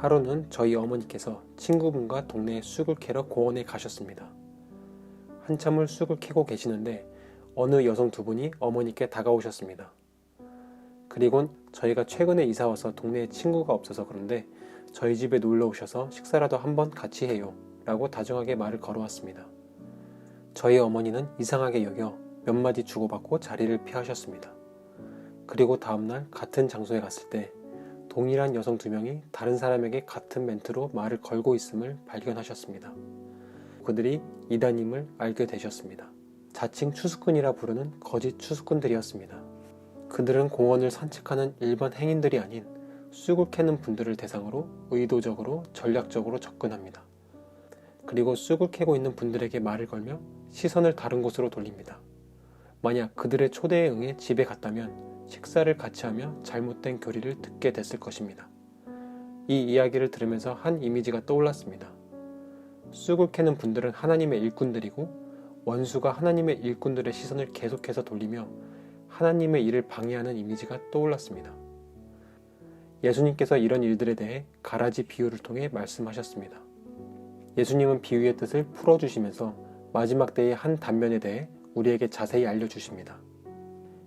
하루는 저희 어머니께서 친구분과 동네에 쑥을 캐러 공원에 가셨습니다. 한참을 쑥을 캐고 계시는데 어느 여성 두 분이 어머니께 다가오셨습니다. 그리곤 저희가 최근에 이사와서 동네에 친구가 없어서 그런데 저희 집에 놀러 오셔서 식사라도 한번 같이 해요 라고 다정하게 말을 걸어왔습니다. 저희 어머니는 이상하게 여겨 몇 마디 주고받고 자리를 피하셨습니다. 그리고 다음날 같은 장소에 갔을 때 동일한 여성 두 명이 다른 사람에게 같은 멘트로 말을 걸고 있음을 발견하셨습니다. 그들이 이단임을 알게 되셨습니다. 자칭 추수꾼이라 부르는 거짓 추수꾼들이었습니다. 그들은 공원을 산책하는 일반 행인들이 아닌 쑥을 캐는 분들을 대상으로 의도적으로 전략적으로 접근합니다. 그리고 쑥을 캐고 있는 분들에게 말을 걸며 시선을 다른 곳으로 돌립니다. 만약 그들의 초대에 응해 집에 갔다면 식사를 같이 하며 잘못된 교리를 듣게 됐을 것입니다. 이 이야기를 들으면서 한 이미지가 떠올랐습니다. 쑥을 캐는 분들은 하나님의 일꾼들이고 원수가 하나님의 일꾼들의 시선을 계속해서 돌리며 하나님의 일을 방해하는 이미지가 떠올랐습니다. 예수님께서 이런 일들에 대해 가라지 비유를 통해 말씀하셨습니다. 예수님은 비유의 뜻을 풀어주시면서 마지막 때의 한 단면에 대해 우리에게 자세히 알려주십니다.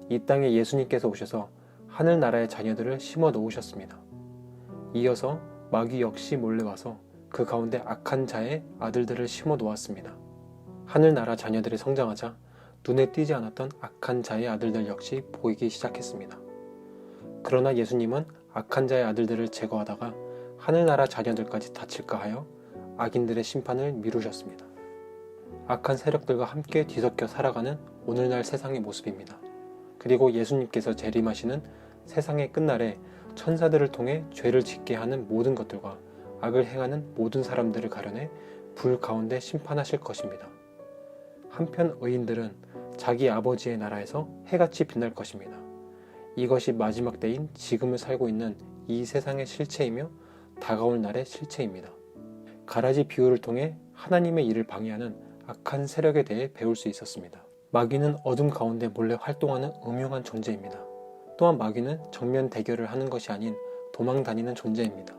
이 땅에 예수님께서 오셔서 하늘나라의 자녀들을 심어 놓으셨습니다. 이어서 마귀 역시 몰래 와서 그 가운데 악한 자의 아들들을 심어 놓았습니다. 하늘나라 자녀들이 성장하자 눈에 띄지 않았던 악한 자의 아들들 역시 보이기 시작했습니다. 그러나 예수님은 악한 자의 아들들을 제거하다가 하늘나라 자녀들까지 다칠까 하여 악인들의 심판을 미루셨습니다. 악한 세력들과 함께 뒤섞여 살아가는 오늘날 세상의 모습입니다. 그리고 예수님께서 재림하시는 세상의 끝날에 천사들을 통해 죄를 짓게 하는 모든 것들과 악을 행하는 모든 사람들을 가려내 불 가운데 심판하실 것입니다. 한편 의인들은 자기 아버지의 나라에서 해같이 빛날 것입니다. 이것이 마지막 때인 지금을 살고 있는 이 세상의 실체이며 다가올 날의 실체입니다. 가라지 비유를 통해 하나님의 일을 방해하는 악한 세력에 대해 배울 수 있었습니다. 마귀는 어둠 가운데 몰래 활동하는 음흉한 존재입니다. 또한 마귀는 정면 대결을 하는 것이 아닌 도망 다니는 존재입니다.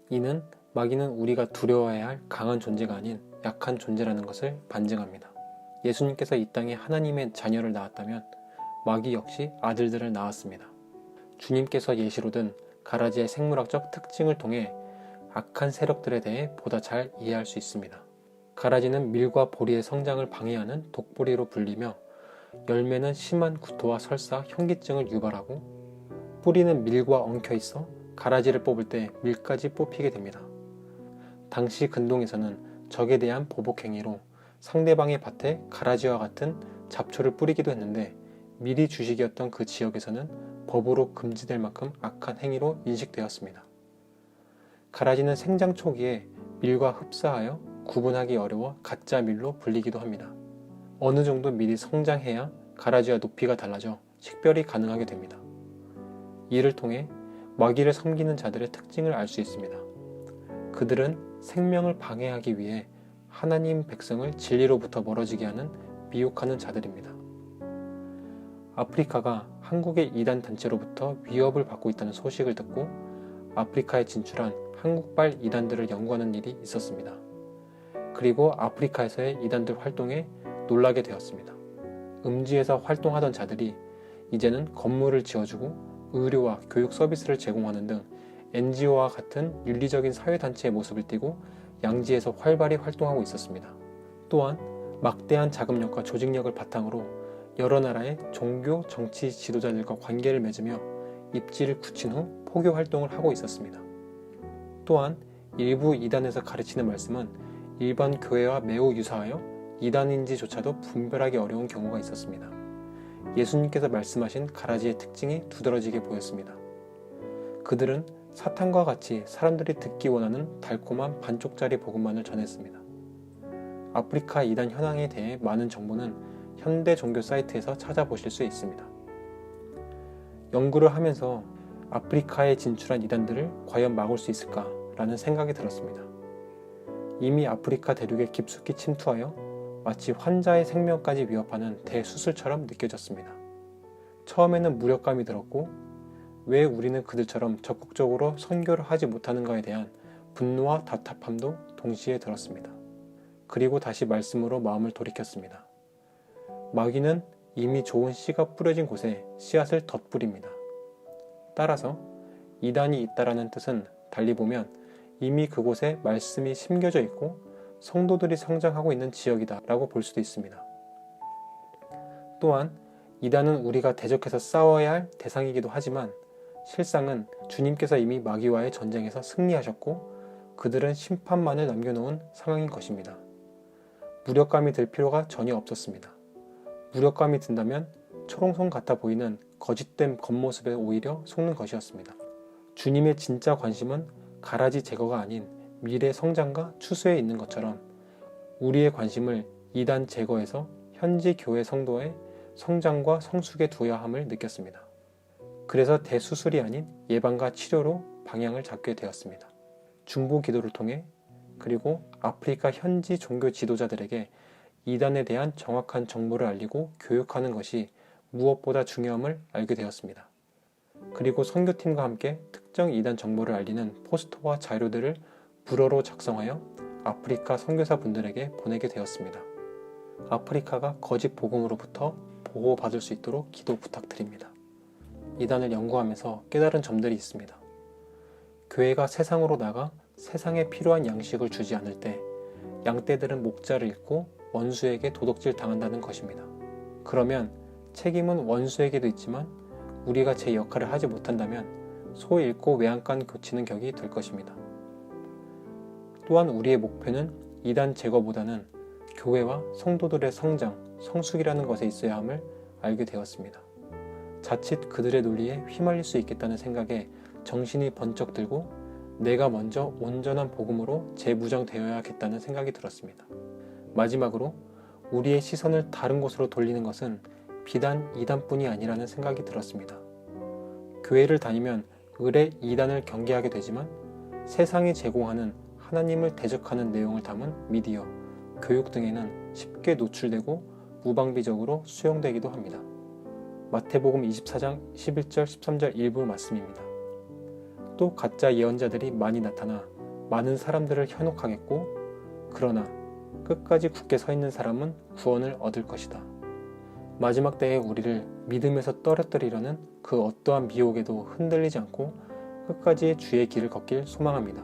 이는 마귀는 우리가 두려워해야 할 강한 존재가 아닌 약한 존재라는 것을 반증합니다. 예수님께서 이 땅에 하나님의 자녀를 낳았다면 마귀 역시 아들들을 낳았습니다. 주님께서 예시로 든 가라지의 생물학적 특징을 통해 악한 세력들에 대해 보다 잘 이해할 수 있습니다. 가라지는 밀과 보리의 성장을 방해하는 독보리로 불리며 열매는 심한 구토와 설사, 현기증을 유발하고 뿌리는 밀과 엉켜 있어 가라지를 뽑을 때 밀까지 뽑히게 됩니다. 당시 근동에서는 적에 대한 보복 행위로 상대방의 밭에 가라지와 같은 잡초를 뿌리기도 했는데 밀이 주식이었던 그 지역에서는 법으로 금지될 만큼 악한 행위로 인식되었습니다. 가라지는 생장 초기에 밀과 흡사하여 구분하기 어려워 가짜 밀로 불리기도 합니다. 어느 정도 밀이 성장해야 가라지와 높이가 달라져 식별이 가능하게 됩니다. 이를 통해 마귀를 섬기는 자들의 특징을 알 수 있습니다. 그들은 생명을 방해하기 위해 하나님 백성을 진리로부터 멀어지게 하는 미혹하는 자들입니다. 아프리카가 한국의 이단 단체로부터 위협을 받고 있다는 소식을 듣고 아프리카에 진출한 한국발 이단들을 연구하는 일이 있었습니다. 그리고 아프리카에서의 이단들 활동에 놀라게 되었습니다. 음지에서 활동하던 자들이 이제는 건물을 지어주고 의료와 교육 서비스를 제공하는 등 NGO와 같은 윤리적인 사회단체의 모습을 띠고 양지에서 활발히 활동하고 있었습니다. 또한 막대한 자금력과 조직력을 바탕으로 여러 나라의 종교, 정치 지도자들과 관계를 맺으며 입지를 굳힌 후 포교 활동을 하고 있었습니다. 또한 일부 이단에서 가르치는 말씀은 일반 교회와 매우 유사하여 이단인지조차도 분별하기 어려운 경우가 있었습니다. 예수님께서 말씀하신 가라지의 특징이 두드러지게 보였습니다. 그들은 사탄과 같이 사람들이 듣기 원하는 달콤한 반쪽짜리 복음만을 전했습니다. 아프리카 이단 현황에 대해 많은 정보는 현대 종교 사이트에서 찾아보실 수 있습니다. 연구를 하면서 아프리카에 진출한 이단들을 과연 막을 수 있을까라는 생각이 들었습니다. 이미 아프리카 대륙에 깊숙이 침투하여 마치 환자의 생명까지 위협하는 대수술처럼 느껴졌습니다. 처음에는 무력감이 들었고 왜 우리는 그들처럼 적극적으로 선교를 하지 못하는가에 대한 분노와 답답함도 동시에 들었습니다. 그리고 다시 말씀으로 마음을 돌이켰습니다. 마귀는 이미 좋은 씨가 뿌려진 곳에 씨앗을 덧뿌립니다. 따라서 이단이 있다라는 뜻은 달리 보면 이미 그곳에 말씀이 심겨져 있고 성도들이 성장하고 있는 지역이다 라고 볼 수도 있습니다. 또한 이단은 우리가 대적해서 싸워야 할 대상이기도 하지만 실상은 주님께서 이미 마귀와의 전쟁에서 승리하셨고 그들은 심판만을 남겨놓은 상황인 것입니다. 무력감이 들 필요가 전혀 없었습니다. 무력감이 든다면 초롱성 같아 보이는 거짓된 겉모습에 오히려 속는 것이었습니다. 주님의 진짜 관심은 가라지 제거가 아닌 미래 성장과 추수에 있는 것처럼 우리의 관심을 이단 제거에서 현지 교회 성도의 성장과 성숙에 두어야 함을 느꼈습니다. 그래서 대수술이 아닌 예방과 치료로 방향을 잡게 되었습니다. 중보 기도를 통해 그리고 아프리카 현지 종교 지도자들에게 이단에 대한 정확한 정보를 알리고 교육하는 것이 무엇보다 중요함을 알게 되었습니다. 그리고 선교팀과 함께 특정 이단 정보를 알리는 포스터와 자료들을 불어로 작성하여 아프리카 선교사분들에게 보내게 되었습니다. 아프리카가 거짓 복음으로부터 보호받을 수 있도록 기도 부탁드립니다. 이단을 연구하면서 깨달은 점들이 있습니다. 교회가 세상으로 나가 세상에 필요한 양식을 주지 않을 때 양떼들은 목자를 잃고 원수에게 도둑질 당한다는 것입니다. 그러면 책임은 원수에게도 있지만 우리가 제 역할을 하지 못한다면 소 잃고 외양간 고치는 격이 될 것입니다. 또한 우리의 목표는 이단 제거보다는 교회와 성도들의 성장, 성숙이라는 것에 있어야 함을 알게 되었습니다. 자칫 그들의 논리에 휘말릴 수 있겠다는 생각에 정신이 번쩍 들고 내가 먼저 온전한 복음으로 재무장되어야겠다는 생각이 들었습니다. 마지막으로 우리의 시선을 다른 곳으로 돌리는 것은 비단 이단뿐이 아니라는 생각이 들었습니다. 교회를 다니면 을의 이단을 경계하게 되지만 세상이 제공하는 하나님을 대적하는 내용을 담은 미디어, 교육 등에는 쉽게 노출되고 무방비적으로 수용되기도 합니다. 마태복음 24장 11절 13절 일부 말씀입니다. 또 가짜 예언자들이 많이 나타나 많은 사람들을 현혹하겠고 그러나 끝까지 굳게 서 있는 사람은 구원을 얻을 것이다. 마지막 때에 우리를 믿음에서 떨어뜨리려는 그 어떠한 미혹에도 흔들리지 않고 끝까지 주의 길을 걷길 소망합니다.